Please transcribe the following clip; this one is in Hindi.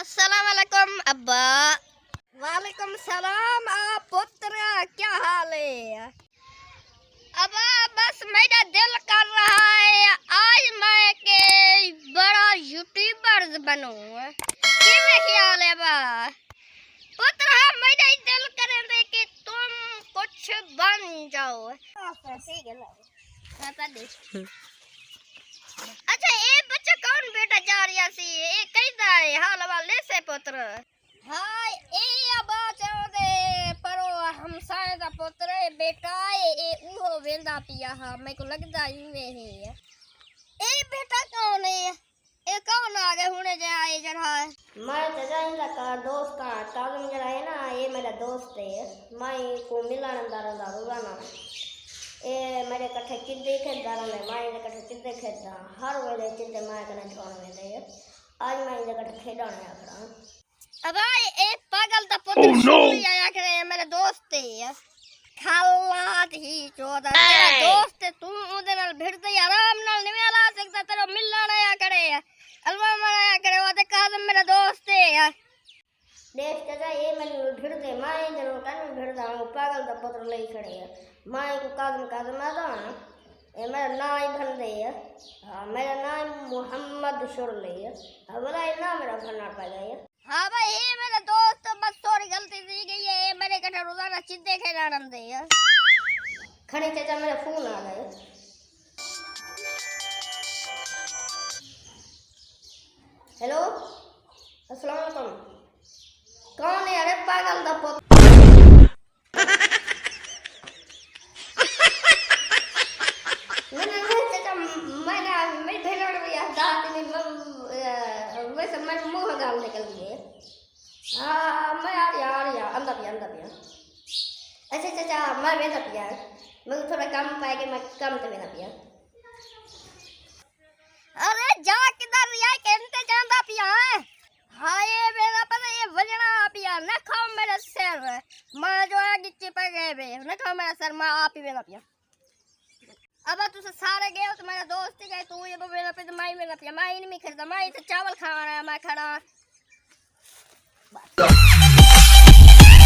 अस्सलाम वालेकुम अब्बा। वालेकुम सलाम आप पुत्र, क्या हाल है अब्बा? बस मेरा दिल कर रहा है आज मैं के बड़ा यूट्यूबर बनूं। क्या ख्याल है अब्बा? पुत्र हाँ, मेरा ही दिल करे कि तुम कुछ बन जाओ। ठीक है। अच्छा ये बच्चा कौन बेटा जा रही सी ये कहता है हाल वाले से पुत्र। हां ए अबा चोदे परो हम सारे दा पुत्र बेटा ए उहो वेंदा पिया हा मेरे को लगदा इवे है। ए बेटा कौन है? ए कौन आ गए हुने जे आए जरा? मैं जजाइंदा का दोस्त का काजम जरा है ना, ये मेरा दोस्त है। मैं को मिलन दारंदा रोजाना ए मेरे कठे चिद्दे खेदा रहे, मैं इनके कठे चिद्दे खेदा हर वेले चिद्दे मैं कने छोड़ वेले। आज मैं इनके कठे खेडण आया खड़ा। अब ए पागल दा पुत्र सुन आया करे मेरे दोस्त है। खालात ही चोदा तेरा दोस्त तू उदे नाल भिड़दे आराम नाल नहीं ला सकता, तेरा मिलण आया करे अलवा मनाया करे वो ते काजम मेरा दोस्त है यार। देख चाचा ये मैंने भिड़दे मैं इधर कन भिड़दा हूं, पागल दा पुत्र लई खड़े है। मैं को काजम काजम आदा ए मेरा नाम ही भंदे है। हां मेरा नाम मोहम्मद शुरले है। हमारा नाम मेरा भन्ना पड़ गया। हां भाई ये मेरा दोस्त बस थोड़ी गलती सी गई है, मेरे कठे रोजाना चिद्दे खेलण दे है। खड़े चाचा मेरा फोन आ गया। हेलो अस्सलाम वालेकुम। कौन है? अरे पागल दा पुत्र चाचा मैं भेड़ भी दांत में वैसे मैं मुंह गाल निकल गए। हाँ मैं आ रही अंदर भी। अच्छा चाचा मैं वेदा पिया मैं थोड़ा कम पाए कि मैं कम तो वेदा पिया। अरे जा किधर रिया केंते जांदा पिया है? हां ये मेरा पता ये वजना पिया न खाओ मेरा सर मैं जो है गिच्चे पे गए बे न खाओ मेरा सर मैं आप ही वेदा पिया। अब तू सारे गए तो मेरा दोस्त ही गए तू ये वेदा पे तो मैं वेदा पिया मैं नहीं खरीदा मैं तो चावल खाना है मैं खड़ा।